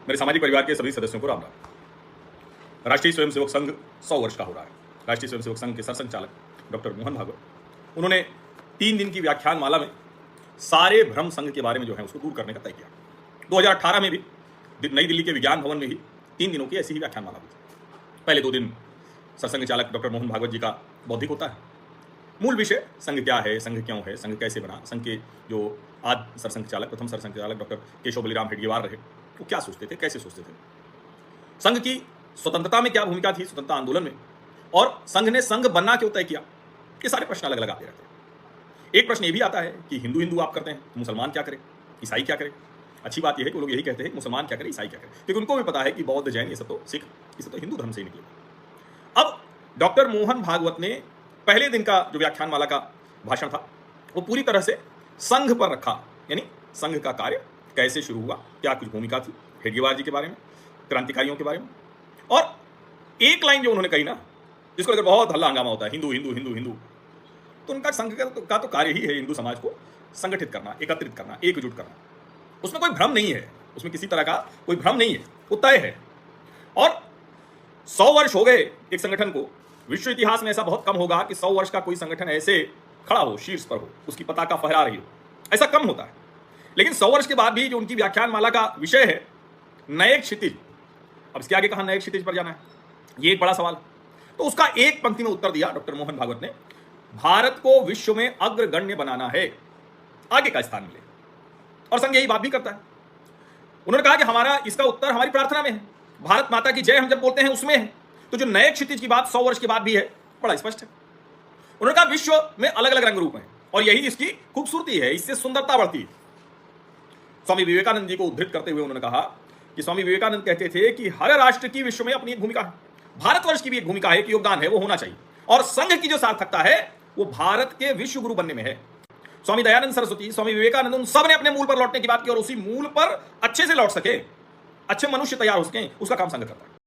मेरे सामाजिक परिवार के सभी सदस्यों को राम राम। राष्ट्रीय स्वयंसेवक संघ 100 वर्ष का हो रहा है। राष्ट्रीय स्वयंसेवक संघ के सरसंघचालक डॉक्टर मोहन भागवत, उन्होंने 3 दिन की व्याख्यान माला में सारे भ्रम संघ के बारे में जो है उसको दूर करने का तय किया। 2018 में भी नई दिल्ली के विज्ञान भवन में ही 3 दिनों की ऐसी ही व्याख्यान माला हुई थी। पहले 2 दिन सरसंघ चालक डॉक्टर मोहन भागवत जी का बौद्धिक होता है, मूल विषय संघ क्या है, संघ क्यों है, संघ कैसे बना, संघ के जो आज सरसंघ चालक प्रथम सरसंघ चालक डॉक्टर केशव बलिराम हेडगेवार रहे, वो क्या सोचते थे, कैसे सोचते थे, संघ की स्वतंत्रता में क्या भूमिका थी, स्वतंत्रता आंदोलन में, और संघ ने संघ बनना क्यों तय किया। ये सारे प्रश्न अलग अलग आते रहते हैं। एक प्रश्न ये भी आता है कि हिंदू हिंदू आप करते हैं तो मुसलमान क्या करें, ईसाई क्या करें। अच्छी बात यह है कि वो लोग यही कहते हैं मुसलमान क्या करें, ईसाई क्या करें, क्योंकि उनको भी पता है कि बौद्ध, जैन, ये सब तो सिख, ये सब तो हिंदू धर्म से ही निकले। अब डॉक्टर मोहन भागवत ने पहले दिन का जो व्याख्यान माला का भाषण था वो पूरी तरह से संघ पर रखा, यानी संघ का कार्य कैसे शुरू हुआ, क्या कुछ भूमिका थी, हेडगेवार जी के बारे में, क्रांतिकारियों के बारे में। और एक लाइन जो उन्होंने कही ना, जिसको लेकर बहुत हल्ला हंगामा होता है, हिंदू हिंदू हिंदू हिंदू, तो उनका संघ का तो कार्य ही है हिंदू समाज को संगठित करना, एकत्रित करना, एकजुट करना। उसमें कोई भ्रम नहीं है, उसमें किसी तरह का कोई भ्रम नहीं है, वो तय है। और 100 वर्ष हो गए एक संगठन को। विश्व इतिहास में ऐसा बहुत कम होगा कि 100 वर्ष का कोई संगठन ऐसे खड़ा हो, शीर्ष पर हो, उसकी पताका फहरा रही हो, ऐसा कम होता है। लेकिन 100 वर्ष के बाद भी जो उनकी व्याख्यान माला का विषय है नए क्षितिज, अब इसके आगे कहां नए क्षितिज पर जाना है, ये एक बड़ा सवाल। तो उसका एक पंक्ति में उत्तर दिया डॉक्टर मोहन भागवत ने, भारत को विश्व में अग्रगण्य बनाना है, आगे का स्थान मिले, और संघ यही बात भी करता है। उन्होंने कहा कि हमारा इसका उत्तर हमारी प्रार्थना में है, भारत माता की जय हम जब बोलते हैं उसमें है। तो जो नए क्षितिज की बात 100 वर्ष के बाद भी है, बड़ा स्पष्ट है। उन्होंने कहा विश्व में अलग अलग रंग रूप हैं और यही इसकी खूबसूरती है, इससे सुंदरता बढ़ती है। स्वामी विवेकानंद जी को उद्धृत करते हुए उन्होंने कहा कि स्वामी विवेकानंद कहते थे कि हर राष्ट्र की विश्व में अपनी एक भूमिका है, भारतवर्ष की भी एक भूमिका है, कि योगदान है, वो होना चाहिए। और संघ की जो सार्थकता है वो भारत के विश्व गुरु बनने में है। स्वामी दयानंद सरस्वती, स्वामी विवेकानंद, उन सब ने अपने मूल पर लौटने की बात की, और उसी मूल पर अच्छे से लौट सके, अच्छे मनुष्य तैयार हो सके, उसका काम संघ करता है।